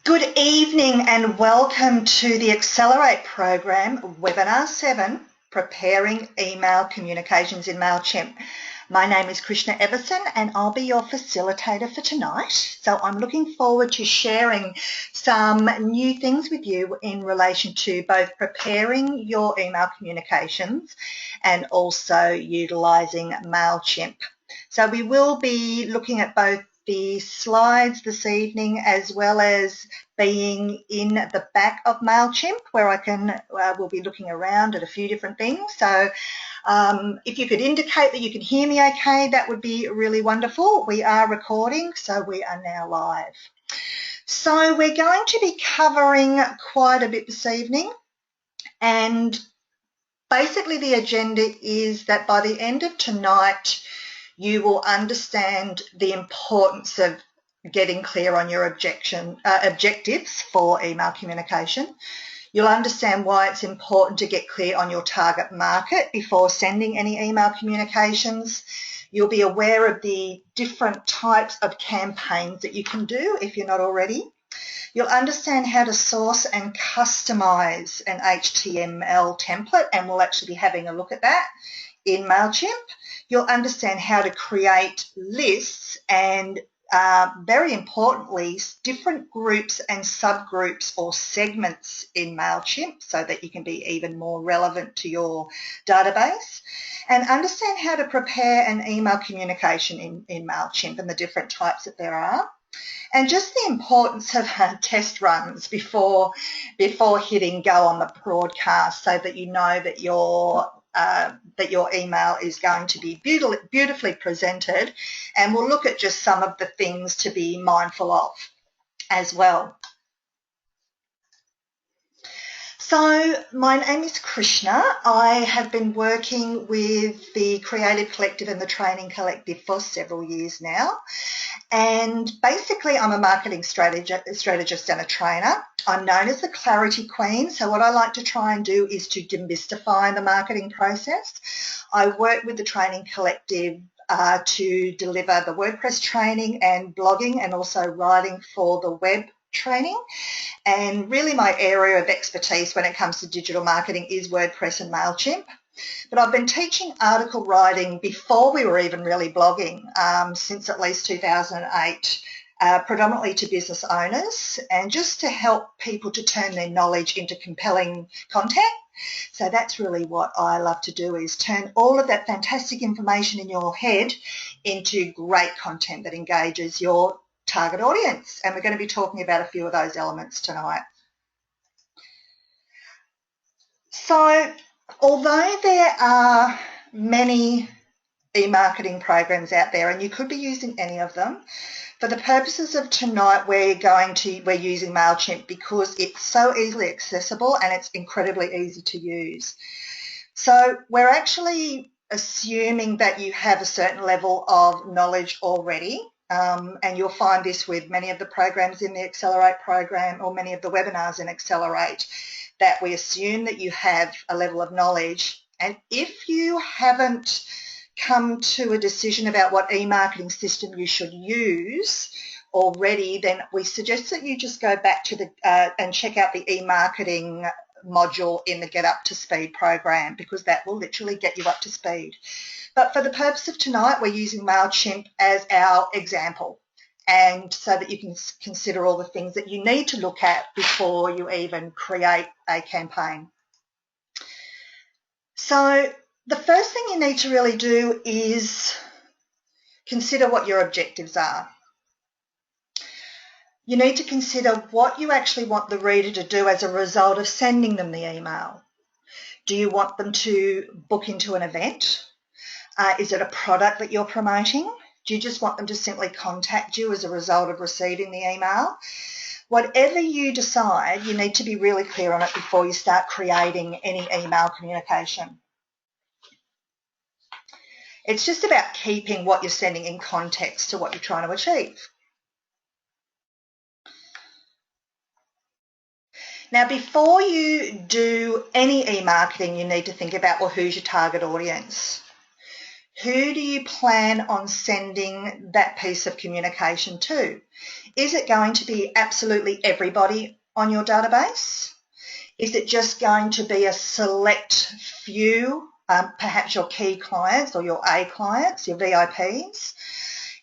Good evening and welcome to the Accelerate program, Webinar 7, Preparing Email Communications in MailChimp. My name is Krishna and I'll be your facilitator for tonight. So I'm looking forward to sharing some new things with you in relation to both preparing your email communications and also utilising MailChimp. So we will be looking at both the slides this evening as well as being in the back of MailChimp where we'll be looking around at a few different things. So if you could indicate that you can hear me okay, that would be really wonderful. We are recording, so we are now live. So we're going to be covering quite a bit this evening, and basically the agenda is that by the end of tonight you will understand the importance of getting clear on your objectives for email communication. You'll understand why it's important to get clear on your target market before sending any email communications. You'll be aware of the different types of campaigns that you can do if you're not already. You'll understand how to source and customize an HTML template, and we'll actually be having a look at that in MailChimp. You'll understand how to create lists and very importantly, different groups and subgroups or segments in MailChimp so that you can be even more relevant to your database, and understand how to prepare an email communication in MailChimp and the different types that there are, and just the importance of test runs before hitting go on the broadcast so that you know that your email is going to be beautifully presented, and we'll look at just some of the things to be mindful of as well. So my name is Krishna. I have been working with the Creative Collective and the Training Collective for several years now, and basically I'm a marketing strategist and a trainer. I'm known as the Clarity Queen, so what I like to try and do is to demystify the marketing process. I work with the Training Collective to deliver the WordPress training and blogging and also writing for the web training, and really my area of expertise when it comes to digital marketing is WordPress and MailChimp. But I've been teaching article writing before we were even really blogging, since at least 2008, predominantly to business owners, and just to help people to turn their knowledge into compelling content. So that's really what I love to do, is turn all of that fantastic information in your head into great content that engages your target audience. And we're going to be talking about a few of those elements tonight. So although there are many e-marketing programs out there, and you could be using any of them, for the purposes of tonight we're using MailChimp because it's so easily accessible and it's incredibly easy to use. So we're actually assuming that you have a certain level of knowledge already, and you'll find this with many of the programs in the Accelerate program or many of the webinars in Accelerate, that we assume that you have a level of knowledge. And if you haven't come to a decision about what e-marketing system you should use already, then we suggest that you just go back to the and check out the e-marketing module in the Get Up to Speed program, because that will literally get you up to speed. But for the purpose of tonight, we're using MailChimp as our example, and so that you can consider all the things that you need to look at before you even create a campaign. So the first thing you need to really do is consider what your objectives are. You need to consider what you actually want the reader to do as a result of sending them the email. Do you want them to book into an event? Is it a product that you're promoting? Do you just want them to simply contact you as a result of receiving the email? Whatever you decide, you need to be really clear on it before you start creating any email communication. It's just about keeping what you're sending in context to what you're trying to achieve. Now, before you do any e-marketing, you need to think about, well, who's your target audience? Who do you plan on sending that piece of communication to? Is it going to be absolutely everybody on your database? Is it just going to be a select few, perhaps your key clients or your A clients, your VIPs?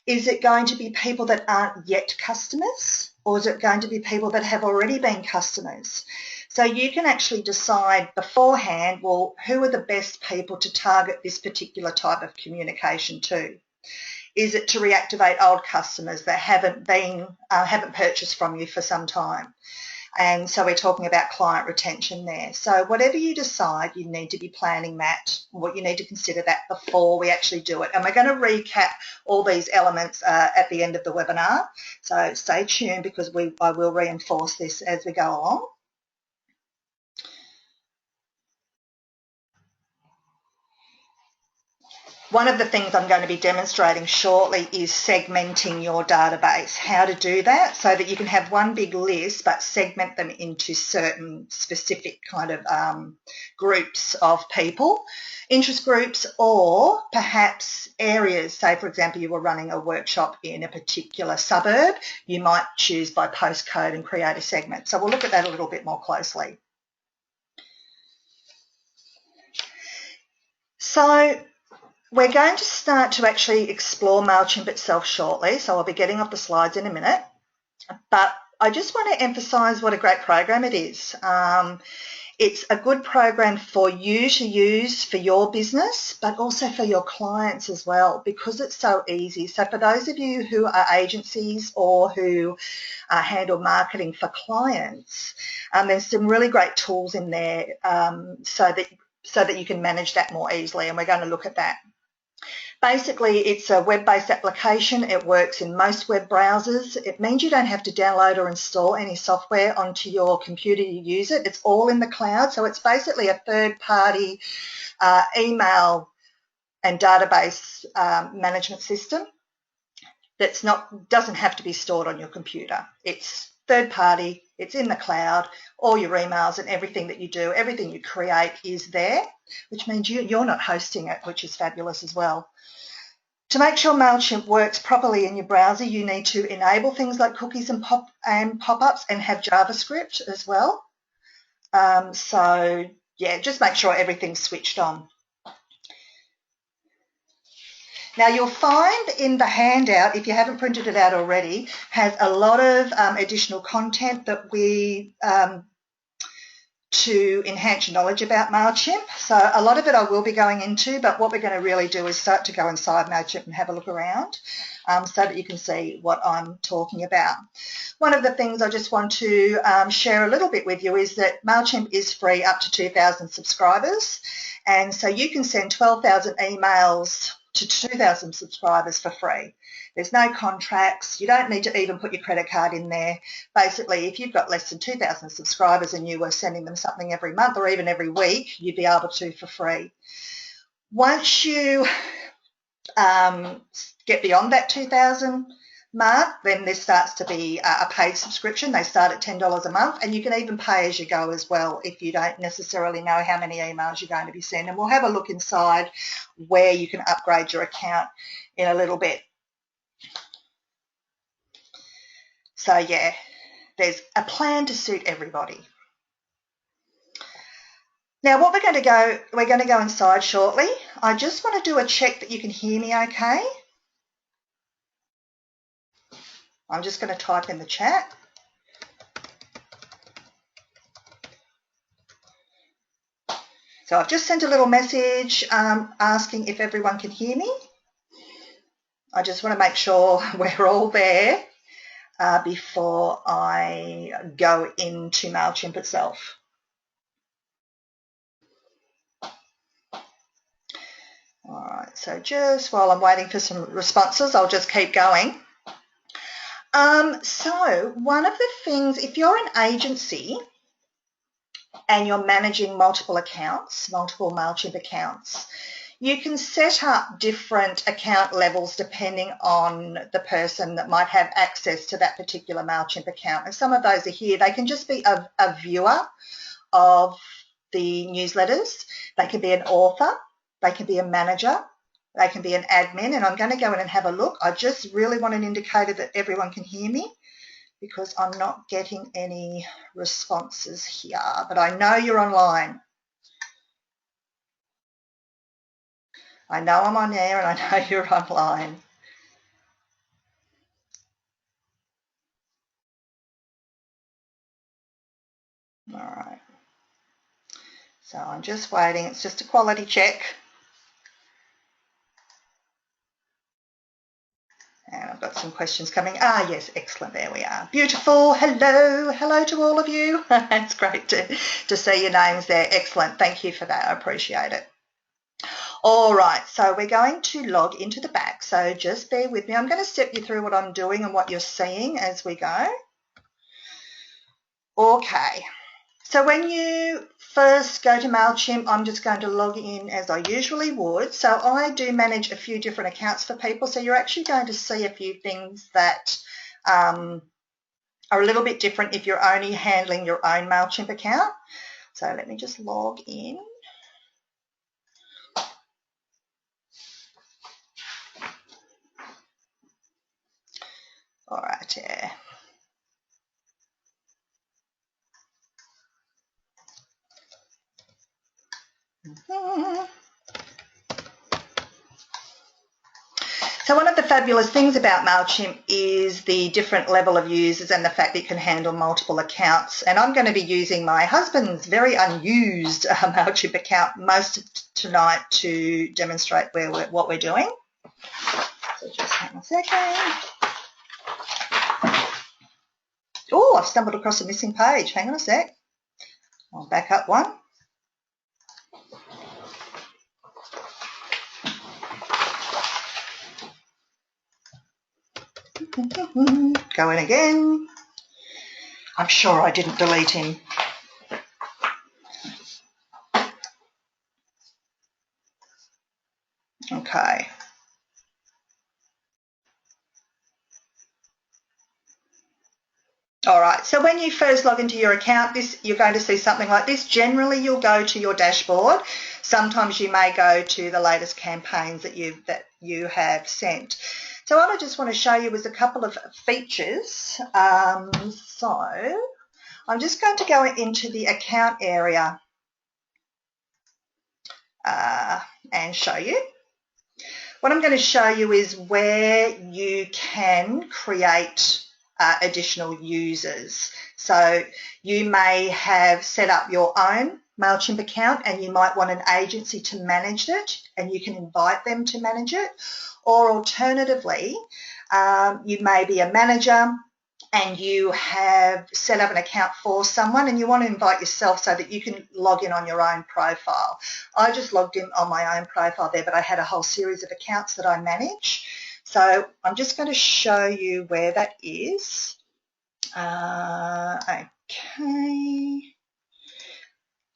Is it going to be people that aren't yet customers, or is it going to be people that have already been customers? So you can actually decide beforehand, well, who are the best people to target this particular type of communication to? Is it to reactivate old customers that haven't purchased from you for some time? And so we're talking about client retention there. So whatever you decide, you need to be planning that, what you need to consider that before we actually do it. And we're going to recap all these elements at the end of the webinar. So stay tuned, because I will reinforce this as we go along. One of the things I'm going to be demonstrating shortly is segmenting your database, how to do that so that you can have one big list but segment them into certain specific kind of groups of people, interest groups, or perhaps areas. Say, for example, you were running a workshop in a particular suburb, you might choose by postcode and create a segment. So we'll look at that a little bit more closely. So we're going to start to actually explore MailChimp itself shortly, so I'll be getting off the slides in a minute. But I just want to emphasise what a great program it is. It's a good program for you to use for your business, but also for your clients as well, because it's so easy. So for those of you who are agencies or who handle marketing for clients, there's some really great tools in there so that you can manage that more easily, and we're going to look at that. Basically, it's a web-based application. It works in most web browsers. It means you don't have to download or install any software onto your computer to use it. It's all in the cloud, so it's basically a third-party email and database management system doesn't have to be stored on your computer. It's third-party. It's in the cloud. All your emails and everything that you do, everything you create is there, which means you're not hosting it, which is fabulous as well. To make sure MailChimp works properly in your browser, you need to enable things like cookies and pop-ups and have JavaScript as well. So, yeah, just make sure everything's switched on. Now, you'll find in the handout, if you haven't printed it out already, has a lot of additional content that we to enhance your knowledge about MailChimp. So a lot of it I will be going into, but what we're going to really do is start to go inside MailChimp and have a look around so that you can see what I'm talking about. One of the things I just want to share a little bit with you is that MailChimp is free up to 2,000 subscribers, and so you can send 12,000 emails to 2,000 subscribers for free. There's no contracts. You don't need to even put your credit card in there. Basically, if you've got less than 2,000 subscribers and you were sending them something every month or even every week, you'd be able to for free. Once you get beyond that 2,000 mark, then this starts to be a paid subscription. They start at $10 a month, and you can even pay as you go as well if you don't necessarily know how many emails you're going to be sending. We'll have a look inside where you can upgrade your account in a little bit. So yeah, there's a plan to suit everybody. Now what we're going to go inside shortly. I just want to do a check that you can hear me okay. I'm just going to type in the chat. So I've just sent a little message asking if everyone can hear me. I just want to make sure we're all there before I go into MailChimp itself. All right, so just while I'm waiting for some responses, I'll just keep going. So one of the things, if you're an agency and you're managing multiple accounts, multiple MailChimp accounts, you can set up different account levels depending on the person that might have access to that particular MailChimp account. And some of those are here. They can just be a viewer of the newsletters. They can be an author. They can be a manager, They can be an admin, and I'm going to go in and have a look. I just really want an indicator that everyone can hear me because I'm not getting any responses here, but I know you're online. I know I'm on air and I know you're online. All right. So I'm just waiting. It's just a quality check. And I've got some questions coming. Ah, yes, excellent. There we are. Beautiful. Hello. Hello to all of you. It's great to see your names there. Excellent. Thank you for that. I appreciate it. All right, so we're going to log into the back. So just bear with me. I'm going to step you through what I'm doing and what you're seeing as we go. Okay. So when you first go to MailChimp, I'm just going to log in as I usually would. So I do manage a few different accounts for people. So you're actually going to see a few things that are a little bit different if you're only handling your own MailChimp account. So let me just log in. All right, yeah. So one of the fabulous things about MailChimp is the different level of users and the fact that it can handle multiple accounts. And I'm going to be using my husband's very unused MailChimp account most tonight to demonstrate what we're doing. So just hang on a second. Oh, I've stumbled across a missing page. Hang on a sec. I'll back up one. Go in again. I'm sure I didn't delete him. Okay. All right, so when you first log into your account, you're going to see something like this. Generally, you'll go to your dashboard. Sometimes you may go to the latest campaigns that you have sent. So what I just want to show you is a couple of features. So I'm just going to go into the account area and show you. What I'm going to show you is where you can create additional users. So you may have set up your own MailChimp account and you might want an agency to manage it and you can invite them to manage it. Or alternatively, you may be a manager and you have set up an account for someone and you want to invite yourself so that you can log in on your own profile. I just logged in on my own profile there, but I had a whole series of accounts that I manage. So I'm just going to show you where that is. Okay.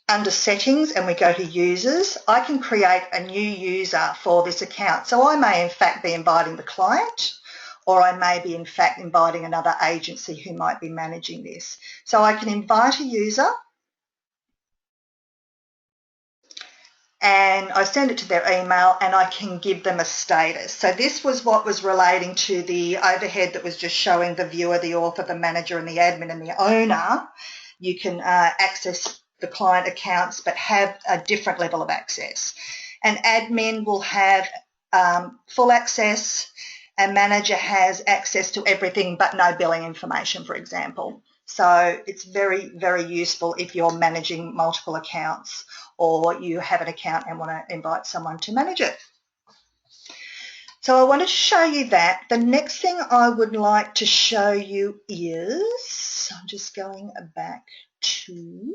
Under settings and we go to users, I can create a new user for this account. So I may in fact be inviting the client, or I may be in fact inviting another agency who might be managing this. So I can invite a user and I send it to their email and I can give them a status. So this was what was relating to the overhead that was just showing the viewer, the author, the manager and the admin and the owner. You can access the client accounts but have a different level of access. An admin will have full access. A manager has access to everything but no billing information, for example. So it's very, very useful if you're managing multiple accounts or you have an account and want to invite someone to manage it. So I wanted to show you that. The next thing I would like to show you is, I'm just going back to,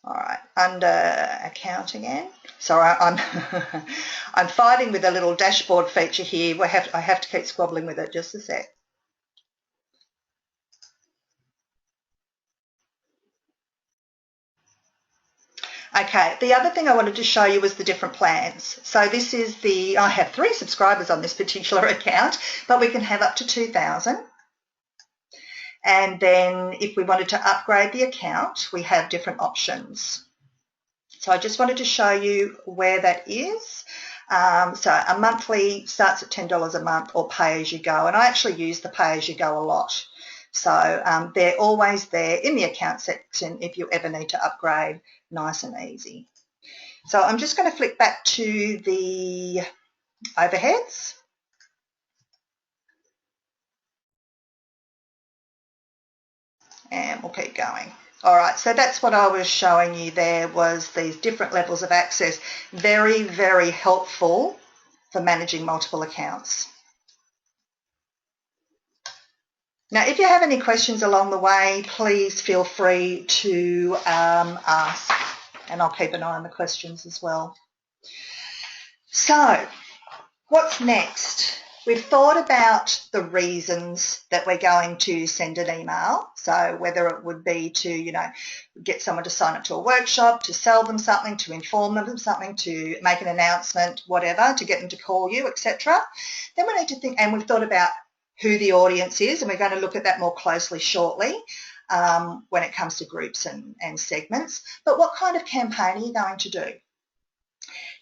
all right, under account again. Sorry, I'm fighting with a little dashboard feature here. I have to keep squabbling with it. Just a sec. Okay, the other thing I wanted to show you was the different plans. So this is I have 3 subscribers on this particular account, but we can have up to 2,000. And then if we wanted to upgrade the account, we have different options. So I just wanted to show you where that is. So a monthly starts at $10 a month or pay as you go, and I actually use the pay as you go a lot. So they're always there in the account section if you ever need to upgrade, nice and easy. So I'm just going to flick back to the overheads. And we'll keep going. All right, so that's what I was showing you there, was these different levels of access. Very, very helpful for managing multiple accounts. Now, if you have any questions along the way, please feel free to ask, and I'll keep an eye on the questions as well. So, what's next? We've thought about the reasons that we're going to send an email. So whether it would be to, get someone to sign up to a workshop, to sell them something, to inform them of something, to make an announcement, whatever, to get them to call you, etc. Then we need to think, and we've thought about who the audience is, and we're going to look at that more closely shortly when it comes to groups and segments. But what kind of campaign are you going to do?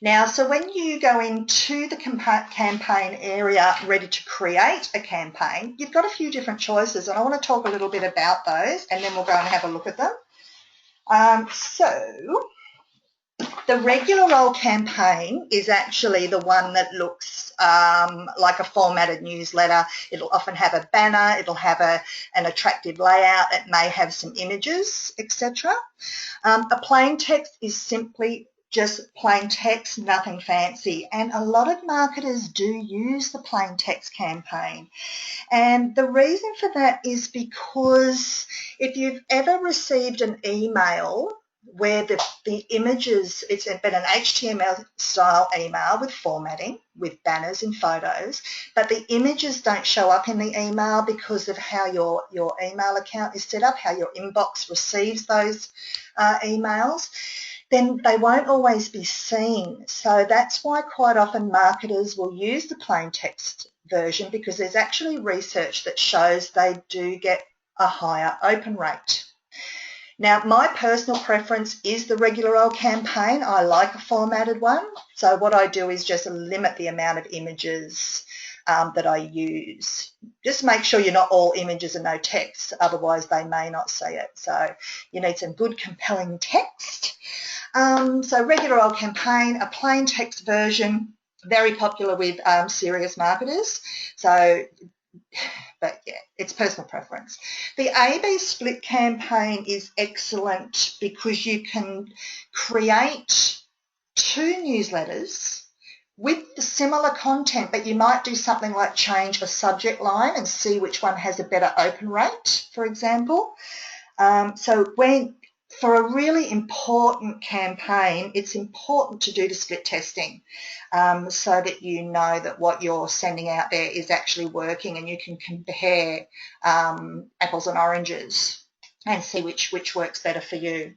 Now, so when you go into the campaign area ready to create a campaign, you've got a few different choices, and I want to talk a little bit about those, and then we'll go and have a look at them. So the regular role campaign is actually the one that looks like a formatted newsletter. It'll often have a banner, it'll have an attractive layout, it may have some images, etc. A plain text is simply just plain text, nothing fancy, and a lot of marketers do use the plain text campaign. And the reason for that is because if you've ever received an email where the images, it's been an HTML style email with formatting, with banners and photos, but the images don't show up in the email because of how your email account is set up, how your inbox receives those emails, then they won't always be seen. So that's why quite often marketers will use the plain text version, because there's actually research that shows they do get a higher open rate. Now, my personal preference is the regular old campaign. I like a formatted one. So what I do is just limit the amount of images that I use. Just make sure you're not all images and no text, otherwise they may not see it. So you need some good compelling text. So regular old campaign, a plain text version, very popular with serious marketers. So, but yeah, it's personal preference. The A/B split campaign is excellent because you can create two newsletters with the similar content, but you might do something like change a subject line and see which one has a better open rate, for example. So for a really important campaign, it's important to do the split testing so that you know that what you're sending out there is actually working, and you can compare apples and oranges and see which works better for you.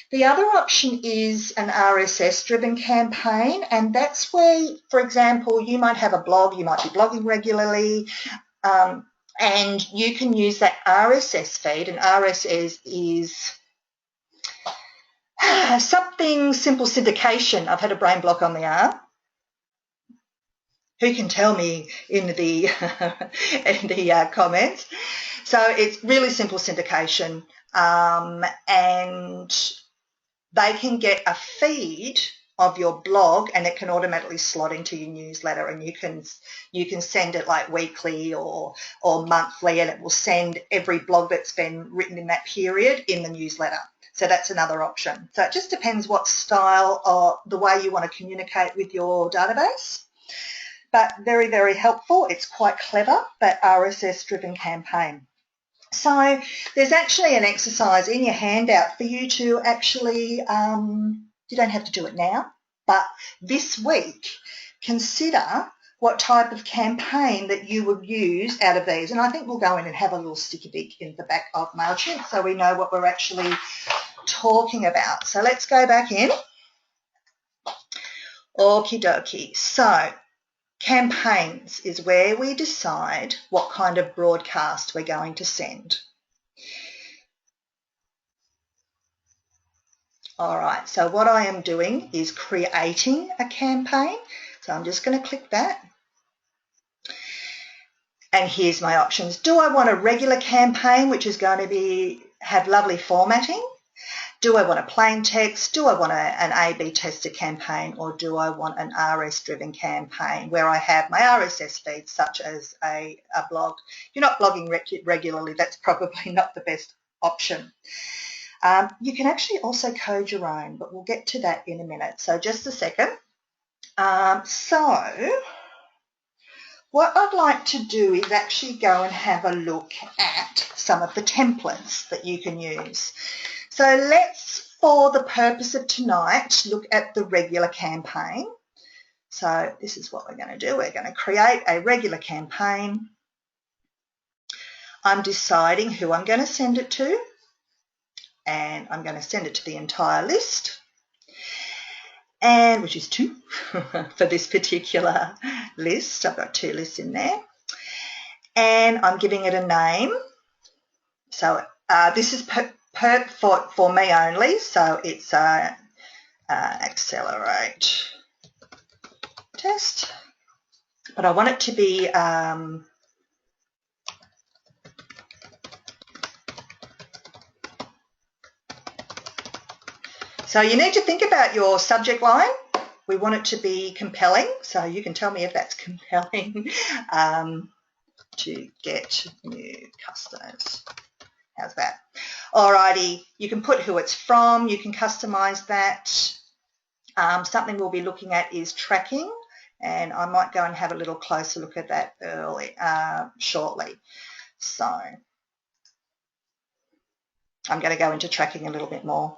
The other option is an RSS-driven campaign, and that's where, for example, you might have a blog, you might be blogging regularly, and you can use that RSS feed, and RSS is something simple syndication. I've had a brain block on the R. Who can tell me in the comments? So it's really simple syndication, and they can get a feed of your blog, and it can automatically slot into your newsletter, and you can send it like weekly or monthly, and it will send every blog that's been written in that period in the newsletter. So that's another option. So it just depends what style or the way you want to communicate with your database. But very, very helpful. It's quite clever, that RSS-driven campaign. So there's actually an exercise in your handout for you to actually, you don't have to do it now, but this week, consider what type of campaign that you would use out of these. And I think we'll go in and have a little sticky beak in the back of MailChimp so we know what we're actually talking about. So let's go back in. Okie dokie. So campaigns is where we decide what kind of broadcast we're going to send. All right, so what I am doing is creating a campaign. So I'm just going to click that. And here's my options. Do I want a regular campaign, which is going to have lovely formatting? Do I want a plain text? Do I want an A/B tested campaign, or do I want an RS-driven campaign where I have my RSS feeds, such as a blog? If you're not blogging regularly, that's probably not the best option. You can actually also code your own, but we'll get to that in a minute. So just a second. So what I'd like to do is actually go and have a look at some of the templates that you can use. So let's, for the purpose of tonight, look at the regular campaign. So this is what we're going to do. We're going to create a regular campaign. I'm deciding who I'm going to send it to, and I'm going to send it to the entire list, and which is 2 for this particular list. I've got 2 lists in there, and I'm giving it a name. So this is for me only, so it's accelerate test, but I want it to be so you need to think about your subject line. We want it to be compelling, so you can tell me if that's compelling. To get new customers. How's that? Alrighty, you can put who it's from, you can customize that. Something we'll be looking at is tracking, and I might go and have a little closer look at that shortly. So I'm going to go into tracking a little bit more.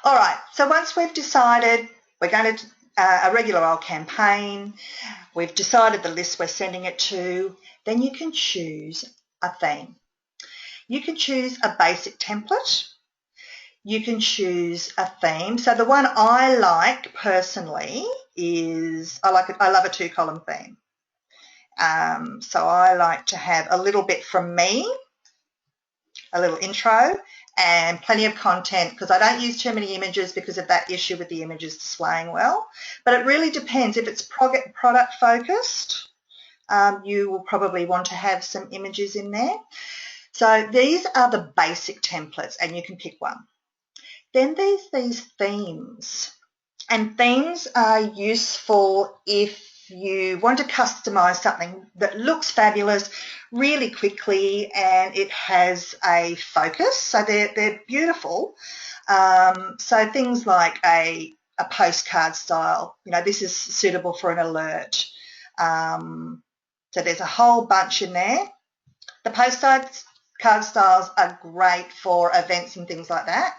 All right, so once we've decided we're going to a regular old campaign, we've decided the list we're sending it to, then you can choose a theme. You can choose a basic template. You can choose a theme. So the one I like personally is, I love a 2-column theme. So I like to have a little bit from me, a little intro, and plenty of content, because I don't use too many images because of that issue with the images displaying well. But it really depends. If it's product focused, you will probably want to have some images in there. So these are the basic templates, and you can pick one. Then there's these themes, and themes are useful if you want to customize something that looks fabulous really quickly and it has a focus. So they're beautiful. So things like a postcard style, this is suitable for an alert. So there's a whole bunch in there. The postcard styles are great for events and things like that.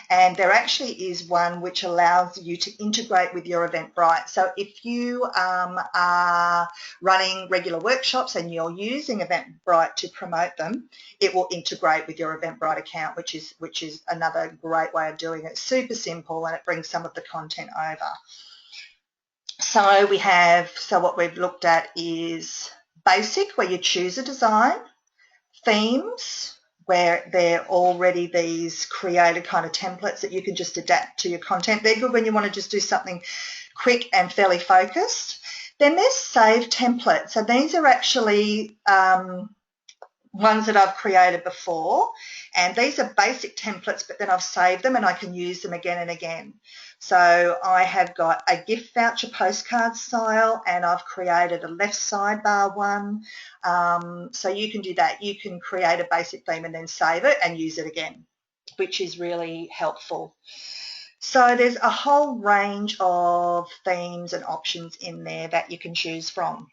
And there actually is one which allows you to integrate with your Eventbrite. So if you are running regular workshops and you're using Eventbrite to promote them, it will integrate with your Eventbrite account, which is another great way of doing it. Super simple, and it brings some of the content over. So what we've looked at is basic, where you choose a design, themes, where they're already these created kind of templates that you can just adapt to your content. They're good when you want to just do something quick and fairly focused. Then there's save templates. So these are actually ones that I've created before, and these are basic templates, but then I've saved them and I can use them again and again. So I have got a gift voucher postcard style, and I've created a left sidebar one. So you can do that. You can create a basic theme and then save it and use it again, which is really helpful. So there's a whole range of themes and options in there that you can choose from.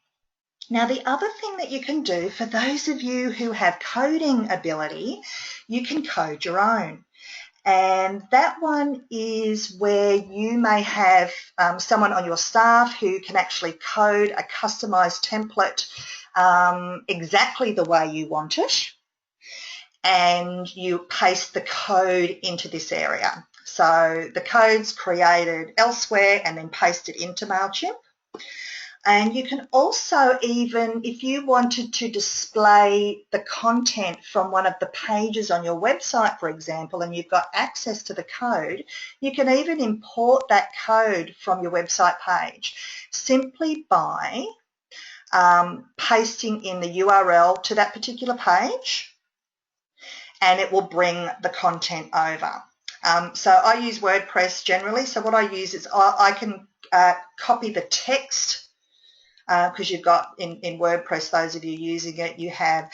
Now, the other thing that you can do, for those of you who have coding ability, you can code your own. And that one is where you may have someone on your staff who can actually code a customized template exactly the way you want it, and you paste the code into this area. So the code's created elsewhere and then pasted into MailChimp. And you can also even, if you wanted to display the content from one of the pages on your website, for example, and you've got access to the code, you can even import that code from your website page simply by pasting in the URL to that particular page, and it will bring the content over. So I use WordPress generally. So what I use is I can copy the text, because you've got in WordPress, those of you using it, you have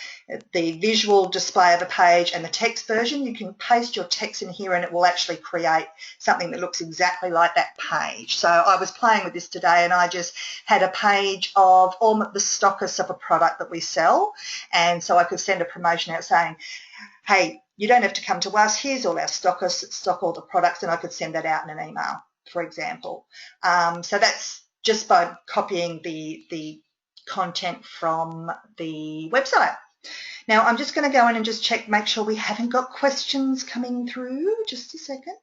the visual display of a page and the text version. You can paste your text in here and it will actually create something that looks exactly like that page. So I was playing with this today and I just had a page of all the stockists of a product that we sell, and so I could send a promotion out saying, hey, you don't have to come to us, here's all our stockists that stock all the products, and I could send that out in an email, for example. So that's just by copying the content from the website. Now I'm just going to go in and just check, make sure we haven't got questions coming through. Just a second.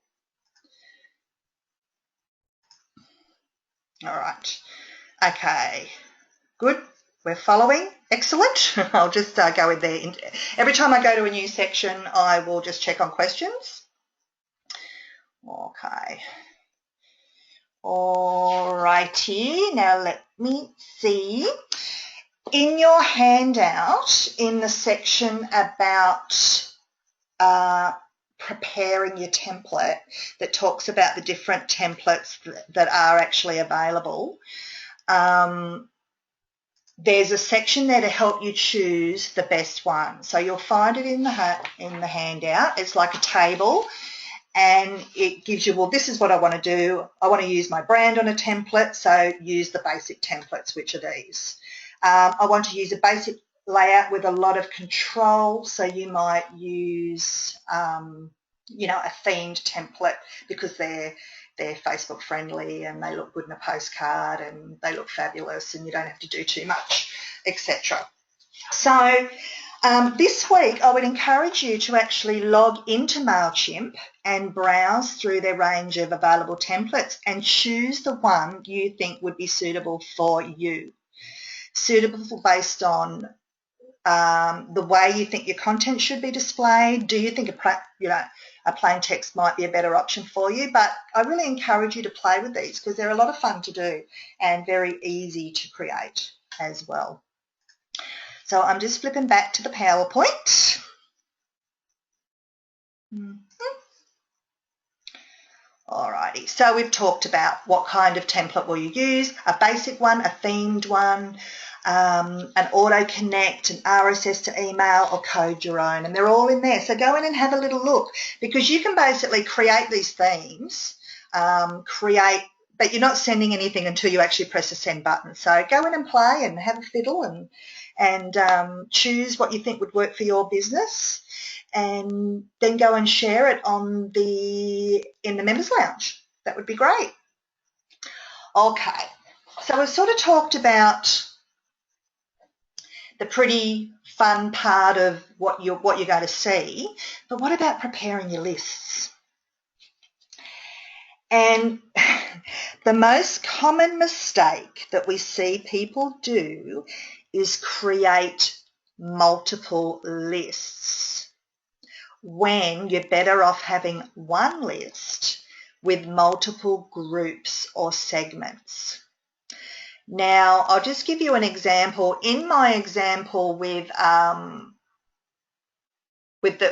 All right. Okay. Good. We're following. Excellent. I'll just go in there. Every time I go to a new section, I will just check on questions. Okay. Alrighty, now let me see. In your handout, in the section about preparing your template that talks about the different templates that are actually available, there's a section there to help you choose the best one. So you'll find it in the handout. It's like a table. And it gives you, well, this is what I want to do. I want to use my brand on a template, so use the basic templates, which are these. I want to use a basic layout with a lot of control, so you might use, you know, a themed template because they're Facebook friendly and they look good in a postcard and they look fabulous and you don't have to do too much, etc. So this week I would encourage you to actually log into MailChimp and browse through their range of available templates and choose the one you think would be suitable for you. Suitable based on the way you think your content should be displayed. Do you think a plain text might be a better option for you? But I really encourage you to play with these because they're a lot of fun to do and very easy to create as well. So I'm just flipping back to the PowerPoint. Alrighty, so we've talked about what kind of template will you use, a basic one, a themed one, an auto connect, an RSS to email, or code your own, and they're all in there. So go in and have a little look because you can basically create these themes, but you're not sending anything until you actually press the send button. So go in and play and have a fiddle and choose what you think would work for your business, and then go and share it in the members lounge. That would be great. Okay, so we've sort of talked about the pretty fun part of what you're going to see, but what about preparing your lists? And the most common mistake that we see people do is create multiple lists when you're better off having one list with multiple groups or segments. Now, I'll just give you an example. In my example with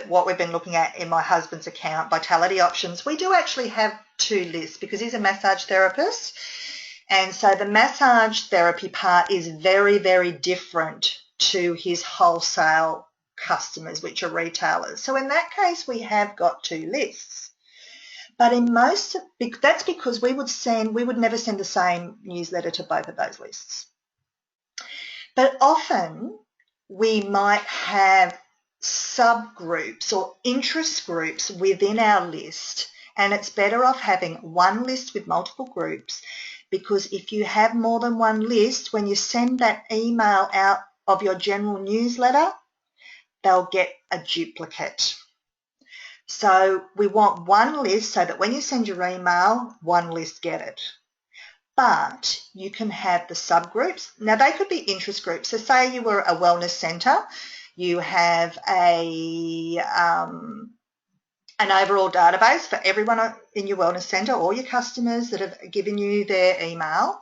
what we've been looking at in my husband's account, Vitality Options, we do actually have two lists because he's a massage therapist. And so the massage therapy part is very, very different to his wholesale customers, which are retailers. So in that case, we have got two lists. But in most, that's because we would never send the same newsletter to both of those lists. But often we might have subgroups or interest groups within our list, and it's better off having one list with multiple groups, because if you have more than one list, when you send that email out of your general newsletter, they'll get a duplicate. So we want one list so that when you send your email, one list get it. but you can have the subgroups. Now, they could be interest groups. So say you were a wellness centre, you have an overall database for everyone in your wellness centre, all your customers that have given you their email,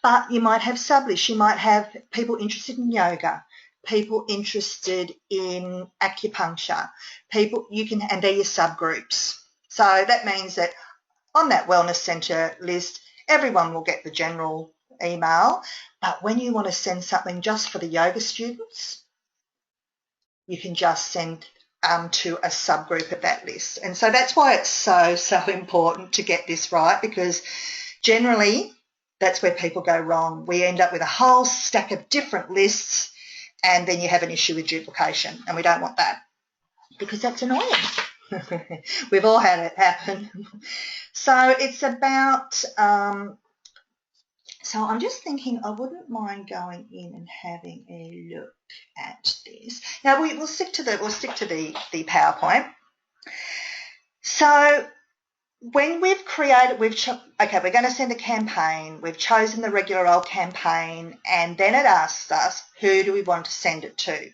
but you might have sublists. You might have people interested in yoga, people interested in acupuncture, and they're your subgroups. So that means that on that wellness centre list, everyone will get the general email, but when you want to send something just for the yoga students, you can just send to a subgroup of that list. And so that's why it's so important to get this right, because generally that's where people go wrong. We end up with a whole stack of different lists, and then you have an issue with duplication, and we don't want that because that's annoying. We've all had it happen. So it's about, so I'm just thinking I wouldn't mind going in and having a look at this. Now we'll stick to the PowerPoint. So when we've created, okay, we're going to send a campaign. We've chosen the regular old campaign, and then it asks us who do we want to send it to.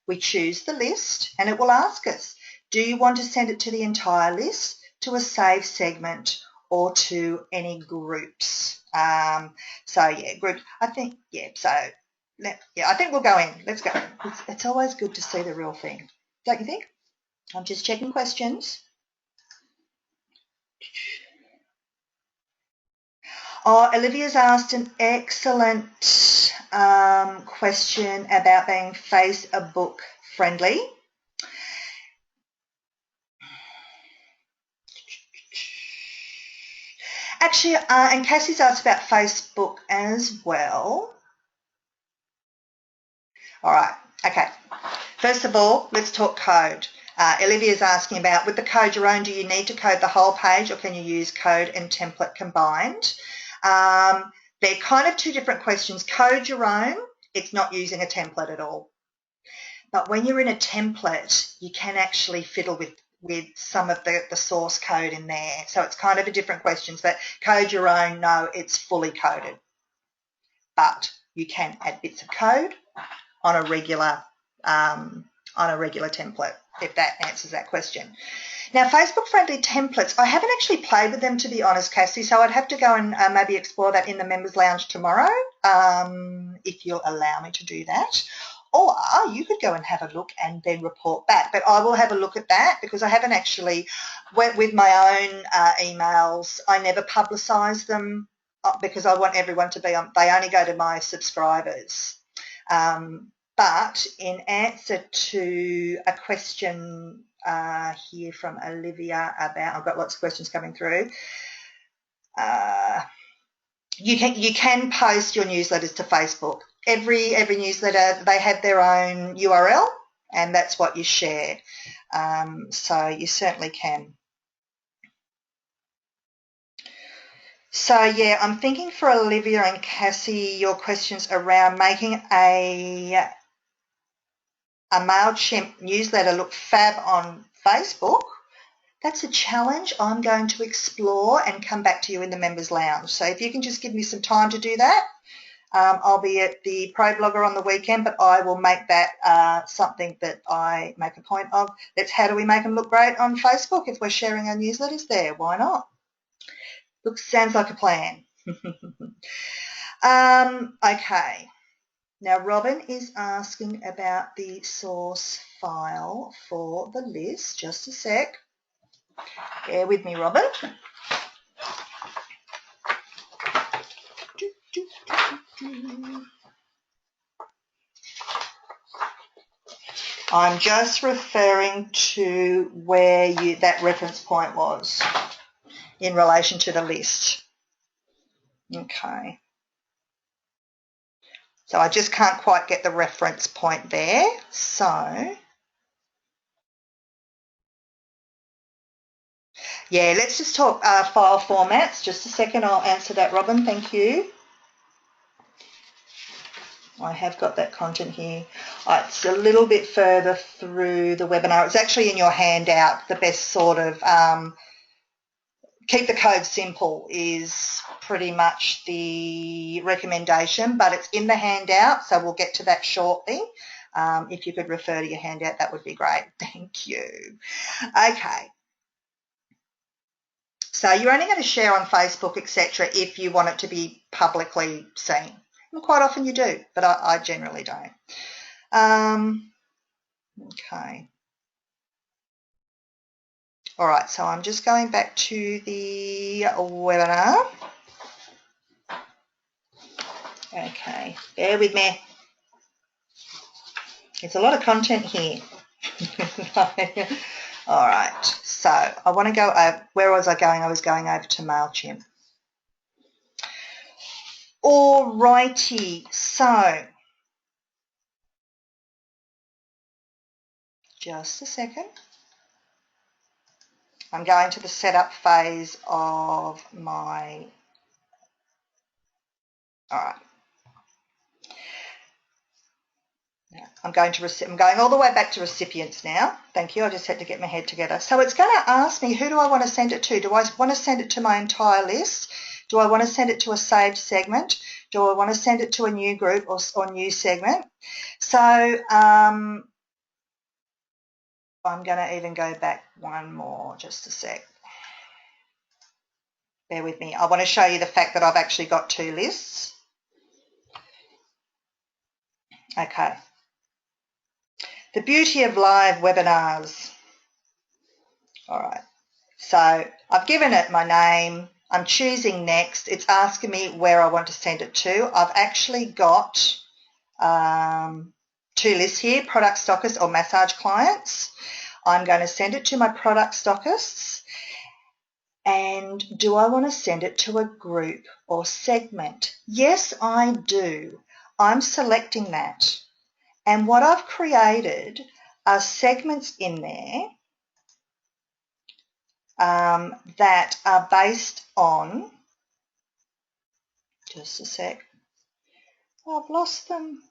We choose the list, and it will ask us, do you want to send it to the entire list, to a saved segment, or to any groups? So yeah, groups. I think I think we'll go in. Let's go. It's always good to see the real thing, don't you think? I'm just checking questions. Oh, Olivia's asked an excellent question about being Facebook friendly. Actually, and Cassie's asked about Facebook as well. All right, okay. First of all, let's talk code. Olivia's asking about, with the code your own, do you need to code the whole page, or can you use code and template combined? They're kind of two different questions. Code your own, it's not using a template at all. But when you're in a template, you can actually fiddle with some of the source code in there. So it's kind of a different question. But code your own, no, it's fully coded. But you can add bits of code on a regular template, if that answers that question. Now, Facebook-friendly templates, I haven't actually played with them, to be honest, Cassie, so I'd have to go and maybe explore that in the Members Lounge tomorrow, if you'll allow me to do that. Or you could go and have a look and then report back. But I will have a look at that, because I haven't actually, with my own emails, I never publicise them because I want everyone to be on, they only go to my subscribers. But in answer to a question here from Olivia about, I've got lots of questions coming through, you can post your newsletters to Facebook. Every newsletter, they have their own URL, and that's what you share. So you certainly can. So yeah, I'm thinking for Olivia and Cassie, your questions around making a MailChimp newsletter look fab on Facebook. That's a challenge I'm going to explore and come back to you in the Members Lounge. So if you can just give me some time to do that, I'll be at the Pro Blogger on the weekend, but I will make that something that I make a point of. That's how do we make them look great on Facebook if we're sharing our newsletters there? Why not? Sounds like a plan. Okay. Now, Robin is asking about the source file for the list. Just a sec. Bear with me, Robin. I'm just referring to where that reference point was in relation to the list. Okay. So I just can't quite get the reference point there. So, yeah, let's just talk file formats. Just a second, I'll answer that, Robin. Thank you. I have got that content here. It's a little bit further through the webinar. It's actually in your handout, the best sort of keep the code simple is pretty much the recommendation, but it's in the handout, so we'll get to that shortly. If you could refer to your handout, that would be great. Thank you. Okay. So you're only going to share on Facebook, etc., if you want it to be publicly seen. And quite often you do, but I generally don't. Okay. All right, so I'm just going back to the webinar. Okay, bear with me. There's a lot of content here. All right, so I want to go over, where was I going? I was going over to MailChimp. All righty, so just a second. I'm going to the setup phase of my, all right. I'm going all the way back to recipients now. Thank you. I just had to get my head together. So it's going to ask me, who do I want to send it to? Do I want to send it to my entire list? Do I want to send it to a saved segment? Do I want to send it to a new group or new segment? So I'm going to even go back one more, just a sec. Bear with me. I want to show you the fact that I've actually got two lists. Okay. The beauty of live webinars. All right. So I've given it my name. I'm choosing next. It's asking me where I want to send it to. I've actually got two lists here, product stockists or massage clients. I'm going to send it to my product stockists. And do I want to send it to a group or segment? Yes, I do. I'm selecting that. And what I've created are segments in there that are based on, just a sec, I've lost them.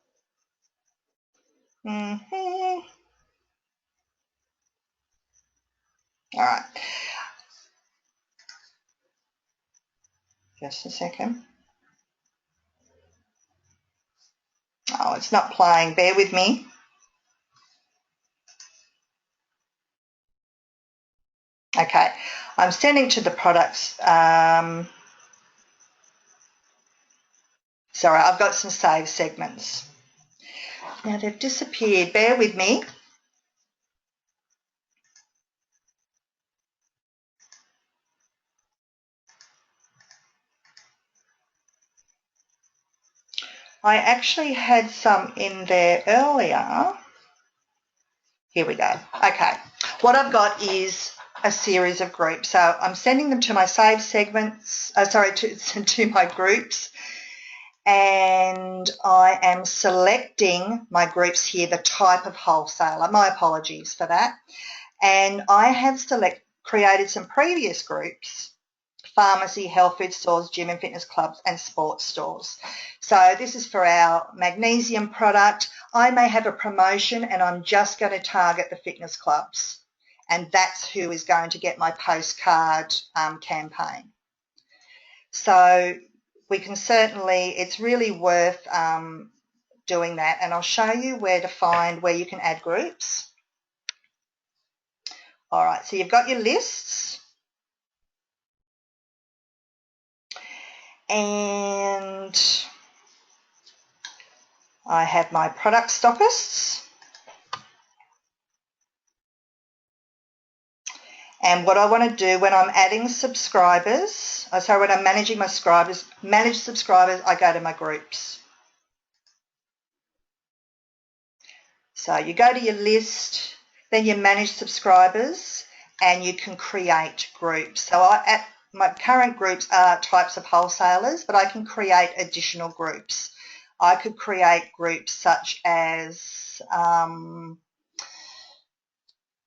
All right, just a second. Oh, it's not playing, bear with me. Okay, I'm sending to the products. Sorry, I've got some saved segments. Now they've disappeared, bear with me. I actually had some in there earlier. Here we go. Okay, what I've got is a series of groups. So I'm sending them to my saved segments, to my groups, and I am selecting my groups here, the type of wholesaler. My apologies for that. And I have created some previous groups: pharmacy, health food stores, gym and fitness clubs, and sports stores. So this is for our magnesium product. I may have a promotion and I'm just going to target the fitness clubs, and that's who is going to get my postcard campaign. So we can certainly, it's really worth doing that, and I'll show you where you can add groups. All right, so you've got your lists. And I have my product stockists. And what I want to do when I'm adding subscribers, when I'm managing my manage subscribers, I go to my groups. So you go to your list, then you manage subscribers, and you can create groups. So my current groups are types of wholesalers, but I can create additional groups. I could create groups such as,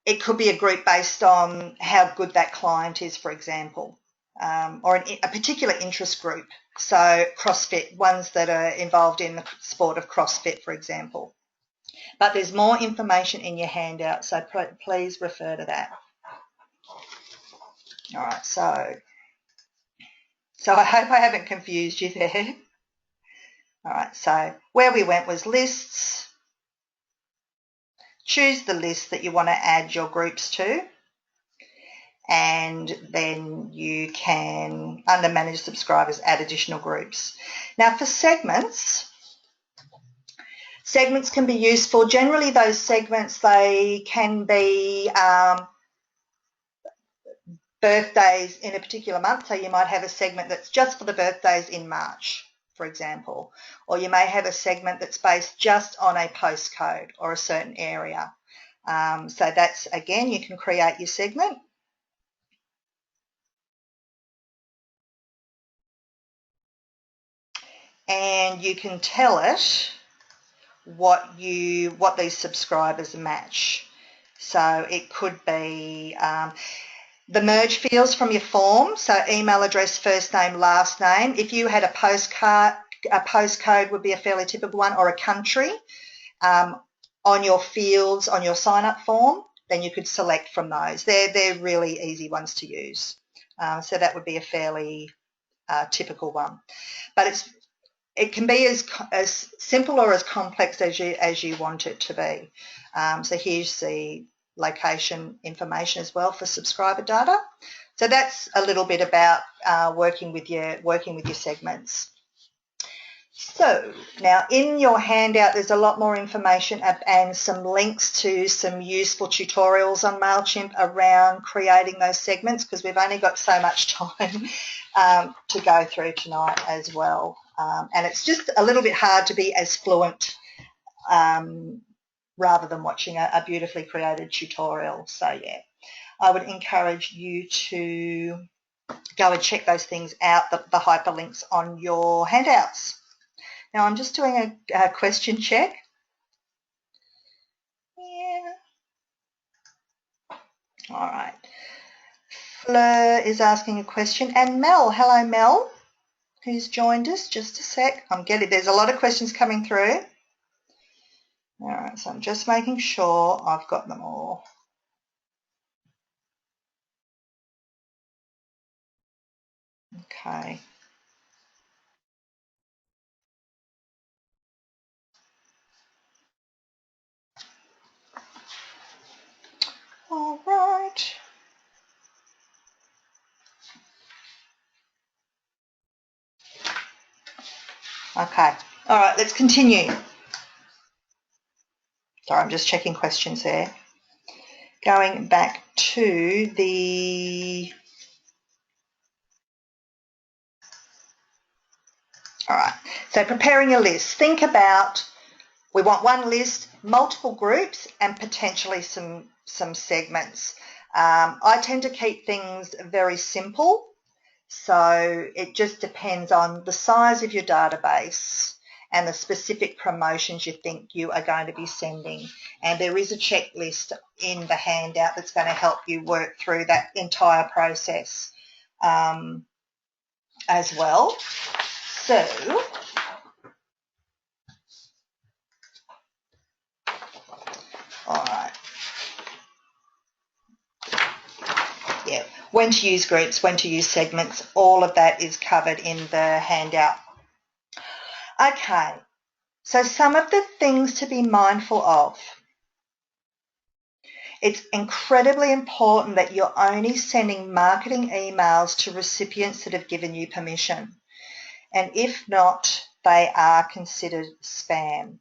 it could be a group based on how good that client is, for example, or a particular interest group. So CrossFit, ones that are involved in the sport of CrossFit, for example. But there's more information in your handout, so please refer to that. All right, so So I hope I haven't confused you there. All right, so where we went was lists. Choose the list that you want to add your groups to, and then you can, under Manage Subscribers, add additional groups. Now for segments can be useful. Generally those segments, they can be birthdays in a particular month. So you might have a segment that's just for the birthdays in March, for example, or you may have a segment that's based just on a postcode or a certain area. So that's, again, you can create your segment. And you can tell it what these subscribers match. So it could be the merge fields from your form, so email address, first name, last name. If you had a postcode would be a fairly typical one, or a country on your fields on your sign-up form, then you could select from those. They're really easy ones to use. So that would be a fairly typical one. But it can be as simple or as complex as you want it to be. So here's the location information as well for subscriber data. So that's a little bit about working with your segments. So now in your handout there's a lot more information and some links to some useful tutorials on MailChimp around creating those segments, because we've only got so much time to go through tonight as well. And it's just a little bit hard to be as fluent rather than watching a beautifully created tutorial. So yeah, I would encourage you to go and check those things out, the hyperlinks on your handouts. Now I'm just doing a question check. Yeah. All right. Fleur is asking a question, and Mel, hello Mel, who's joined us. Just a sec. There's a lot of questions coming through. All right, so I'm just making sure I've got them all. Okay. All right. Okay. All right, let's continue. Sorry, I'm just checking questions there. Going back to the... All right, so preparing a list. Think about, we want one list, multiple groups, and potentially some segments. I tend to keep things very simple, so it just depends on the size of your database and the specific promotions you think you are going to be sending. And there is a checklist in the handout that's going to help you work through that entire process as well. So all right. Yeah, when to use groups, when to use segments, all of that is covered in the handout. Okay, so some of the things to be mindful of. It's incredibly important that you're only sending marketing emails to recipients that have given you permission. And if not, they are considered spam.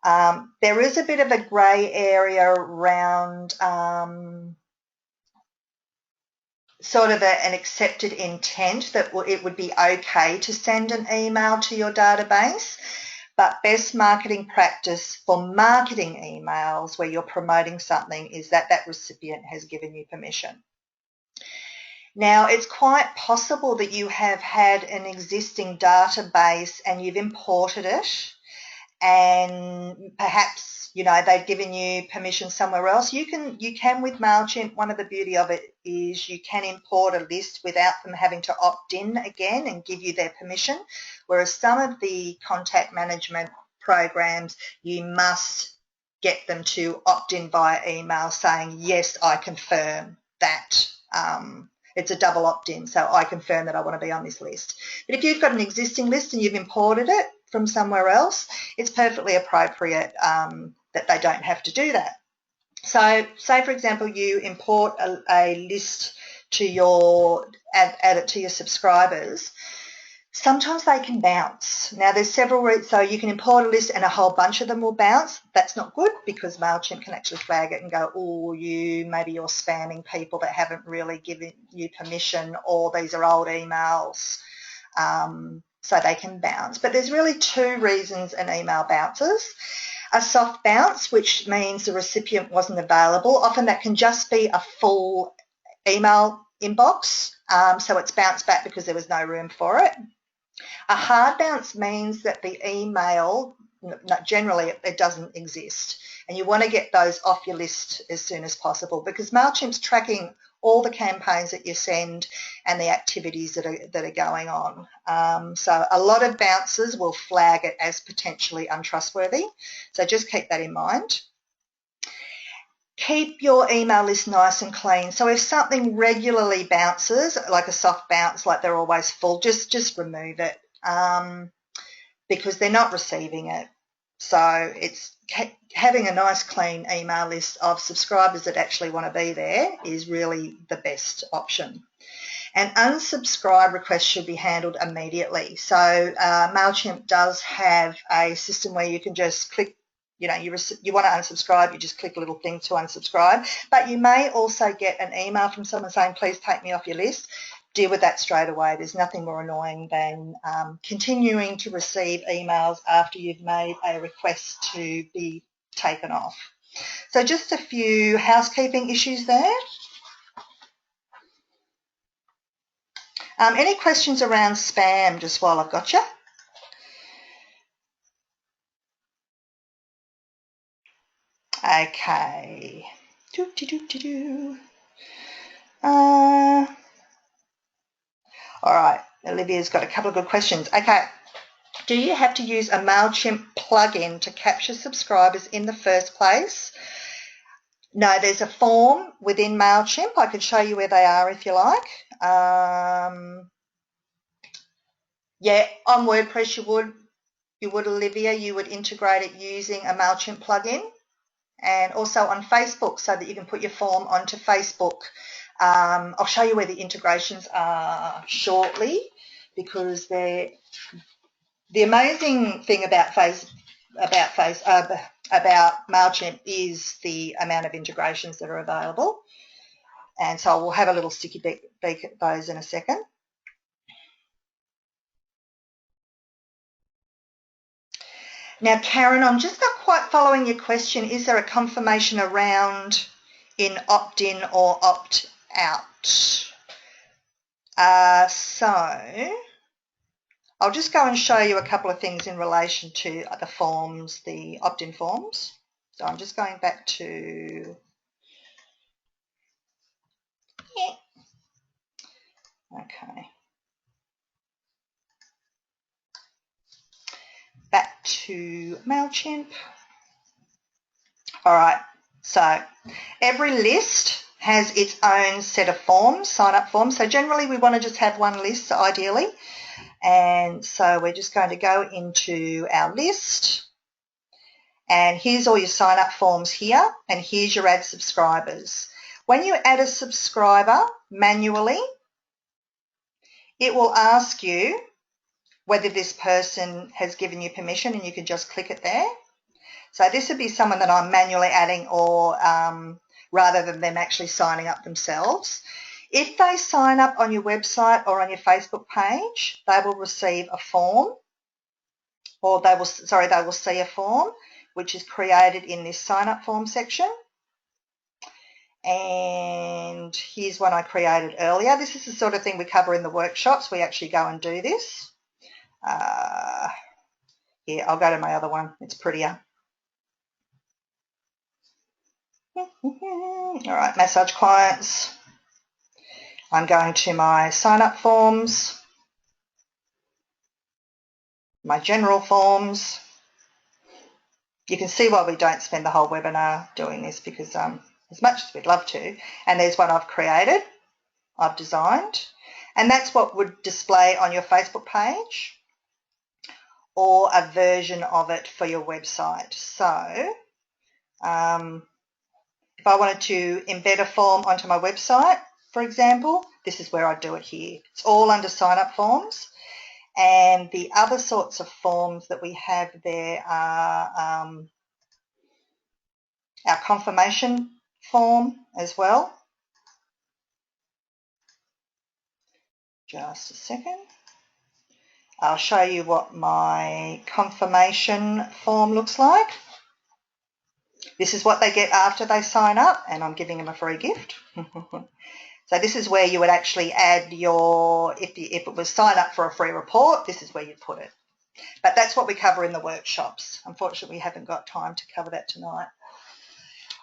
There is a bit of a grey area around sort of an accepted intent that it would be okay to send an email to your database, but best marketing practice for marketing emails where you're promoting something is that that recipient has given you permission. Now, it's quite possible that you have had an existing database and you've imported it, and perhaps they've given you permission somewhere else. You can with MailChimp. One of the beauty of it is you can import a list without them having to opt in again and give you their permission, whereas some of the contact management programs you must get them to opt in via email saying, yes, I confirm that It's a double opt-in, so I confirm that I want to be on this list. But if you've got an existing list and you've imported it from somewhere else, it's perfectly appropriate that they don't have to do that. So say, for example, you import a list to add it to your subscribers. Sometimes they can bounce. Now there's several routes, so you can import a list and a whole bunch of them will bounce. That's not good because MailChimp can actually flag it and go, oh, maybe you're spamming people that haven't really given you permission, or these are old emails, so they can bounce. But there's really two reasons an email bounces. A soft bounce, which means the recipient wasn't available. Often that can just be a full email inbox, so it's bounced back because there was no room for it. A hard bounce means that the email, generally it doesn't exist, and you want to get those off your list as soon as possible because MailChimp's tracking all the campaigns that you send and the activities that are going on. So a lot of bounces will flag it as potentially untrustworthy, so just keep that in mind. Keep your email list nice and clean. So if something regularly bounces, like a soft bounce, like they're always full, just remove it because they're not receiving it. So it's having a nice clean email list of subscribers that actually want to be there is really the best option. And unsubscribe requests should be handled immediately. So MailChimp does have a system where you can just click, you want to unsubscribe, you just click a little thing to unsubscribe. But you may also get an email from someone saying, please take me off your list. Deal with that straight away. There's nothing more annoying than continuing to receive emails after you've made a request to be taken off. So just a few housekeeping issues there. Any questions around spam just while I've got you? Okay. All right, Olivia's got a couple of good questions. Okay, do you have to use a MailChimp plugin to capture subscribers in the first place? No, there's a form within MailChimp. I could show you where they are if you like. Yeah, on WordPress you would, Olivia, you would integrate it using a MailChimp plugin, and also on Facebook so that you can put your form onto Facebook. I'll show you where the integrations are shortly because the amazing thing about MailChimp is the amount of integrations that are available, and so we'll have a little sticky beak at those in a second. Now, Karen, I'm just not quite following your question. Is there a confirmation around in opt-in or opt-out? So I'll just go and show you a couple of things in relation to the forms, the opt-in forms. So I'm just going back to back to MailChimp. All right, so every list has its own set of forms, sign-up forms. So generally we want to just have one list ideally. And so we're just going to go into our list. And here's all your sign-up forms here. And here's your add subscribers. When you add a subscriber manually, it will ask you whether this person has given you permission, and you can just click it there. So this would be someone that I'm manually adding, or rather than them actually signing up themselves. If they sign up on your website or on your Facebook page, they will receive a form, or they will see a form which is created in this sign-up form section. And here's one I created earlier. This is the sort of thing we cover in the workshops. We actually go and do this. Yeah, I'll go to my other one. It's prettier. All right, massage clients. I'm going to my sign-up forms, my general forms. You can see why we don't spend the whole webinar doing this because as much as we'd love to, and there's one I've created. I've designed, and that's what would display on your Facebook page or a version of it for your website. So if I wanted to embed a form onto my website, for example, this is where I'd do it here. It's all under Signup Forms, and the other sorts of forms that we have there are our confirmation form as well. Just a second. I'll show you what my confirmation form looks like. This is what they get after they sign up, and I'm giving them a free gift. So this is where you would actually add your, if it was sign up for a free report, this is where you'd put it. But that's what we cover in the workshops. Unfortunately, we haven't got time to cover that tonight.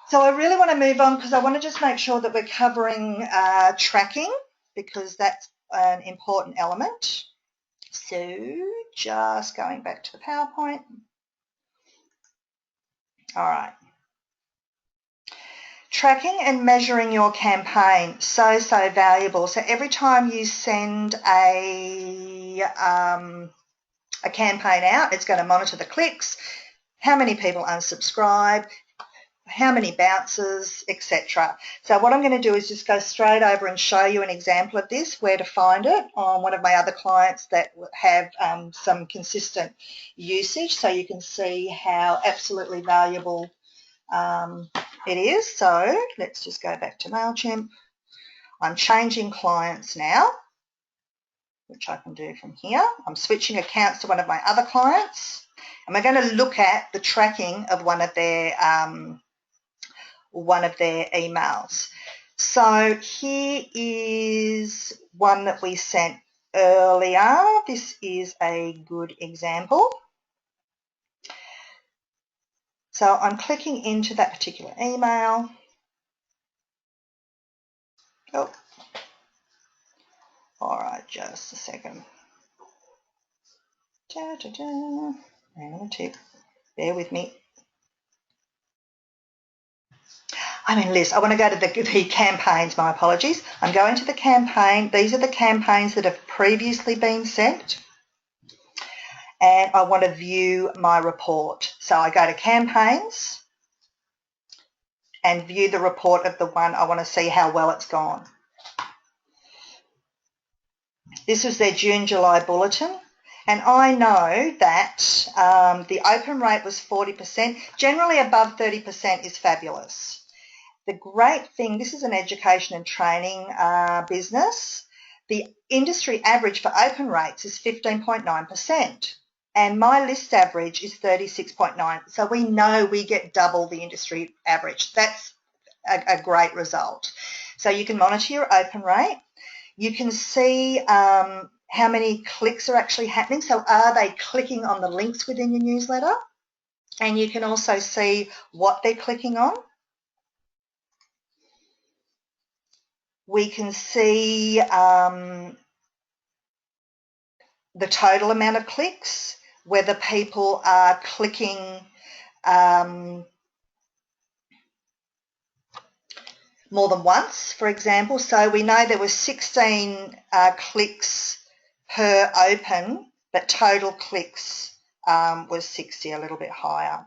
So I really want to move on because I want to just make sure that we're covering tracking, because that's an important element. So just going back to the PowerPoint. All right. Tracking and measuring your campaign, so valuable. So every time you send a campaign out, it's going to monitor the clicks, how many people unsubscribe, how many bounces, etc. So what I'm going to do is just go straight over and show you an example of this, where to find it on one of my other clients that have some consistent usage, so you can see how absolutely valuable it is. So let's just go back to MailChimp. I'm changing clients now, which I can do from here. I'm switching accounts to one of my other clients, and we're going to look at the tracking of one of their emails. So here is one that we sent earlier. This is a good example. So I'm clicking into that particular email. Oh, all right, just a second. Hang on a tick. Bear with me. I'm in list. I want to go to the campaigns. My apologies. I'm going to the campaign. These are the campaigns that have previously been sent, and I want to view my report. So I go to campaigns and view the report of the one I want to see how well it's gone. This was their June-July bulletin, and I know that the open rate was 40%. Generally above 30% is fabulous. The great thing, this is an education and training business. The industry average for open rates is 15.9%, and my list average is 36.9%. So we know we get double the industry average. That's a great result. So you can monitor your open rate. You can see how many clicks are actually happening. So are they clicking on the links within your newsletter? And you can also see what they're clicking on. We can see the total amount of clicks, whether people are clicking more than once, for example. So we know there were 16 clicks per open, but total clicks was 60, a little bit higher.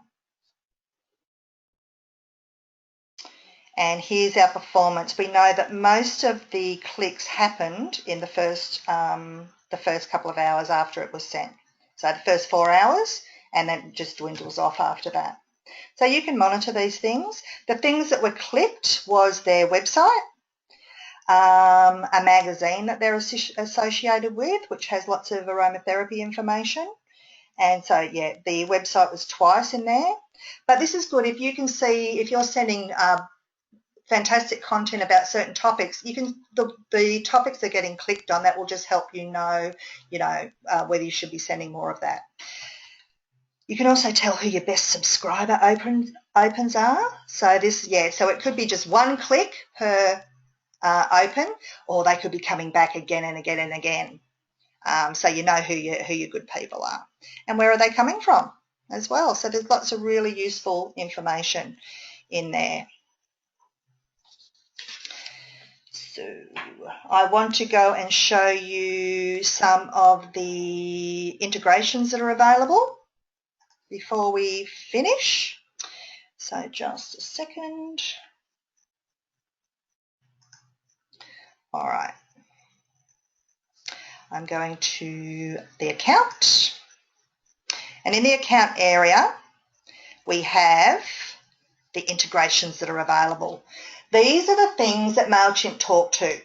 And here's our performance. We know that most of the clicks happened in the first couple of hours after it was sent. So the first 4 hours, and then it just dwindles off after that. So you can monitor these things. The things that were clicked was their website, a magazine that they're associated with, which has lots of aromatherapy information. And so, yeah, the website was twice in there. But this is good if you can see, if you're sending fantastic content about certain topics, you can the topics they're getting clicked on, that will just help you know whether you should be sending more of that. You can also tell who your best subscriber opens are. So this, yeah, so it could be just one click per open, or they could be coming back again and again and again. So you know who your good people are, and where are they coming from as well. So there's lots of really useful information in there. So I want to go and show you some of the integrations that are available before we finish. So just a second. All right. I'm going to the account. And in the account area, we have the integrations that are available. These are the things that MailChimp talk to.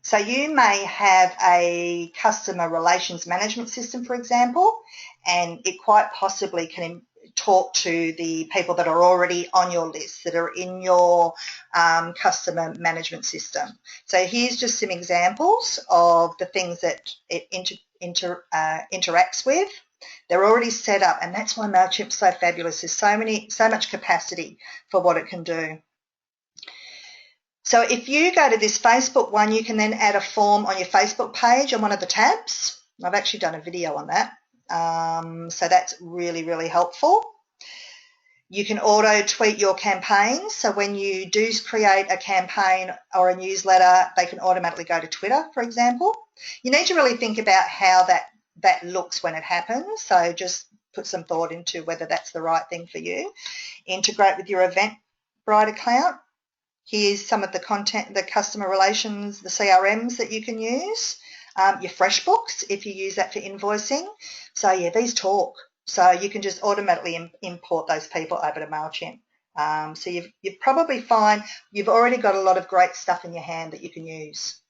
So you may have a customer relations management system, for example, and it quite possibly can talk to the people that are already on your list, that are in your customer management system. So here's just some examples of the things that it interacts with. They're already set up, and that's why MailChimp's so fabulous. There's so much capacity for what it can do. So if you go to this Facebook one, you can then add a form on your Facebook page on one of the tabs. I've actually done a video on that. So that's really, really helpful. You can auto-tweet your campaigns. So when you do create a campaign or a newsletter, they can automatically go to Twitter, for example. You need to really think about how that looks when it happens. So just put some thought into whether that's the right thing for you. Integrate with your Eventbrite account. Here's some of the content, the customer relations, the CRMs that you can use. Your FreshBooks, if you use that for invoicing. So yeah, these talk. So you can just automatically import those people over to MailChimp. So you probably find you've already got a lot of great stuff in your hand that you can use.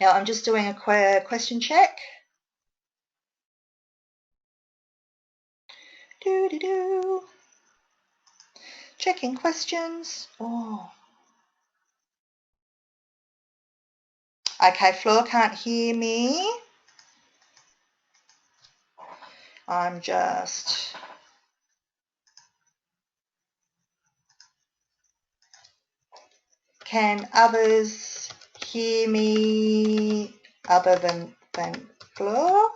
Now I'm just doing a question check. Checking questions. Oh. Okay, Fleur can't hear me. I'm just... Can others hear me other than Fleur?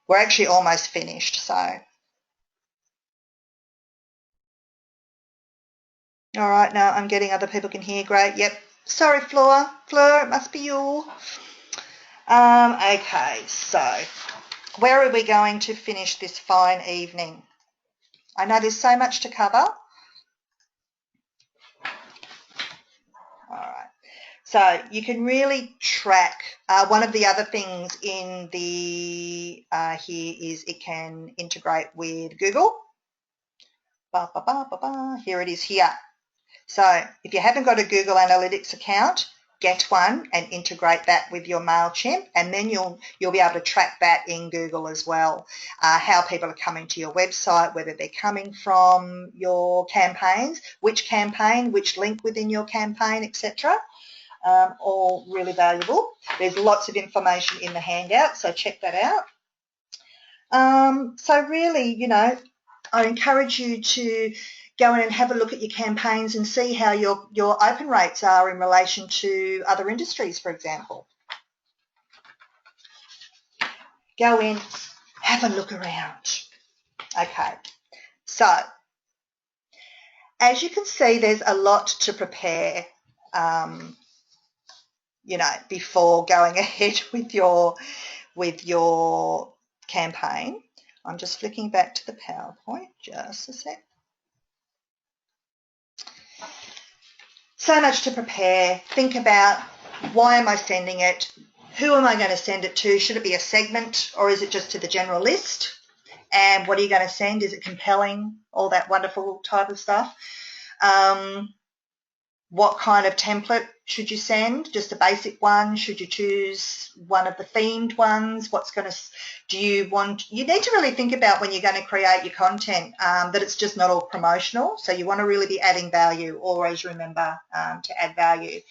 We're actually almost finished, so. All right, now I'm getting other people can hear. Great. Yep. Sorry, Fleur. Fleur, it must be you. Okay, so where are we going to finish this fine evening? I know there's so much to cover. All right. So you can really track. One of the other things in the here is it can integrate with Google. Here it is here. So if you haven't got a Google Analytics account, get one and integrate that with your MailChimp, and then you'll be able to track that in Google as well, how people are coming to your website, whether they're coming from your campaigns, which campaign, which link within your campaign, etc. All really valuable. There's lots of information in the handout, so check that out. So really, you know, I encourage you to go in and have a look at your campaigns and see how your open rates are in relation to other industries, for example. Go in, have a look around. Okay, so as you can see, there's a lot to prepare, you know, before going ahead with your campaign. I'm just flicking back to the PowerPoint, just a sec. So much to prepare. Think about, why am I sending it? Who am I going to send it to? Should it be a segment, or is it just to the general list? And what are you going to send? Is it compelling? All that wonderful type of stuff. What kind of template should you send? Just a basic one? Should you choose one of the themed ones? You need to really think about when you're going to create your content that it's just not all promotional. So you want to really be adding value. Always remember to add value.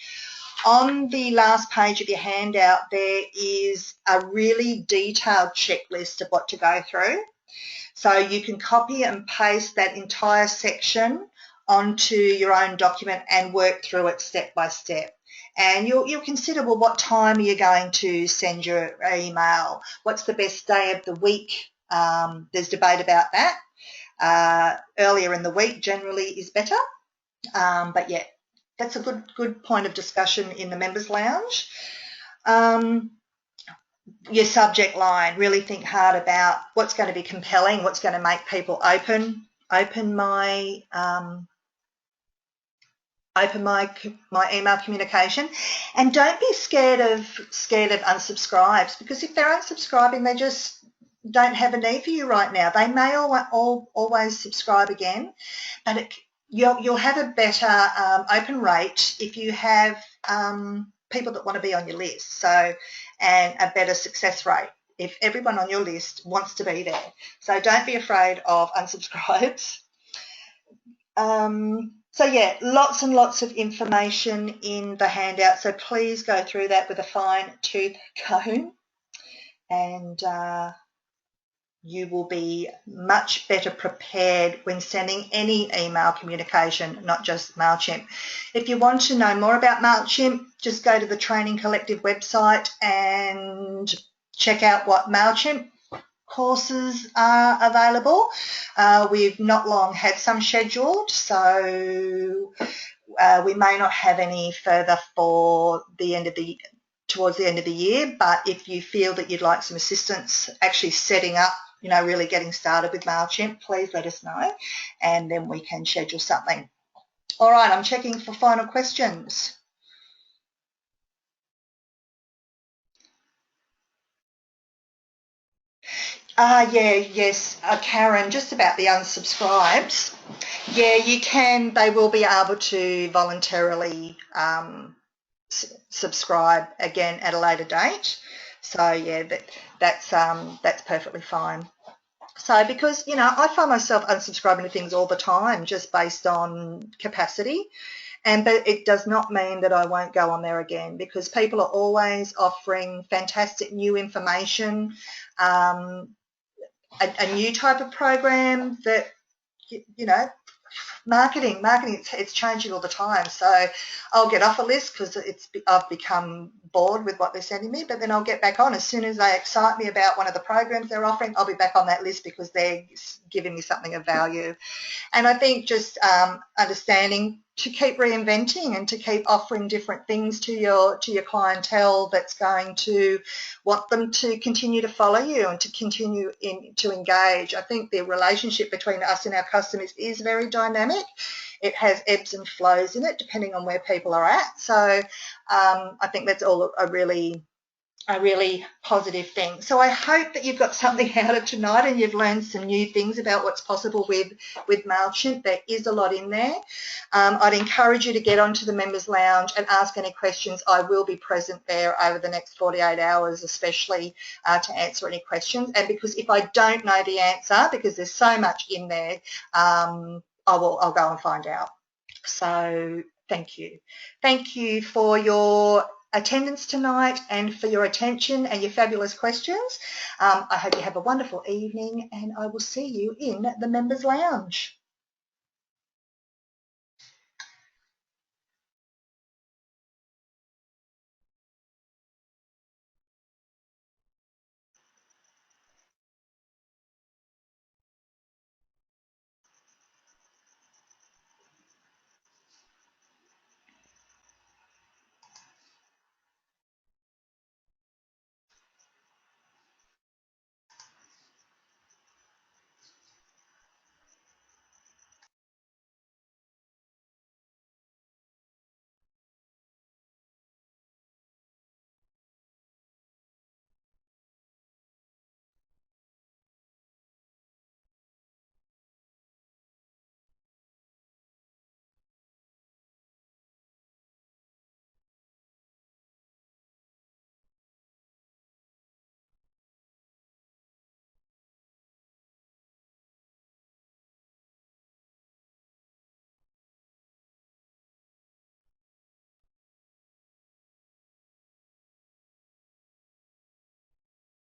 On the last page of your handout, there is a really detailed checklist of what to go through. So you can copy and paste that entire section onto your own document and work through it step by step. And you'll consider, well, what time are you going to send your email? What's the best day of the week? There's debate about that. Earlier in the week generally is better. But yeah, that's a good point of discussion in the members lounge. Your subject line, really think hard about what's going to be compelling, what's going to make people open my my email communication, and don't be scared of unsubscribes, because if they're unsubscribing, they just don't have a need for you right now. They may always subscribe again, but you'll have a better open rate if you have people that want to be on your list. So, and a better success rate if everyone on your list wants to be there. So don't be afraid of unsubscribes. So yeah, lots and lots of information in the handout. So please go through that with a fine-tooth comb, and you will be much better prepared when sending any email communication, not just MailChimp. If you want to know more about MailChimp, just go to the Training Collective website and check out what MailChimp courses are available. We've not long had some scheduled, so we may not have any further for towards the end of the year, but if you feel that you'd like some assistance actually setting up, really getting started with MailChimp, please let us know, and then we can schedule something. All right, I'm checking for final questions. Yes, Karen, just about the unsubscribes. Yeah, you can. They will be able to voluntarily subscribe again at a later date. So yeah, that's perfectly fine. So because I find myself unsubscribing to things all the time just based on capacity, but it does not mean that I won't go on there again, because people are always offering fantastic new information. A new type of program that, marketing, it's changing all the time. So I'll get off a list because I've become bored with what they're sending me, but then I'll get back on. As soon as they excite me about one of the programs they're offering, I'll be back on that list because they're giving me something of value. And I think just understanding to keep reinventing and to keep offering different things to your clientele that's going to want them to continue to follow you and to continue to engage. I think the relationship between us and our customers is very dynamic. It has ebbs and flows in it depending on where people are at. So I think that's all a really positive thing. So I hope that you've got something out of tonight and you've learned some new things about what's possible with MailChimp. There is a lot in there. I'd encourage you to get onto the Members Lounge and ask any questions. I will be present there over the next 48 hours, especially to answer any questions. And because if I don't know the answer, because there's so much in there, I'll go and find out. So thank you. Thank you for your attendance tonight and for your attention and your fabulous questions. I hope you have a wonderful evening, and I will see you in the Members Lounge.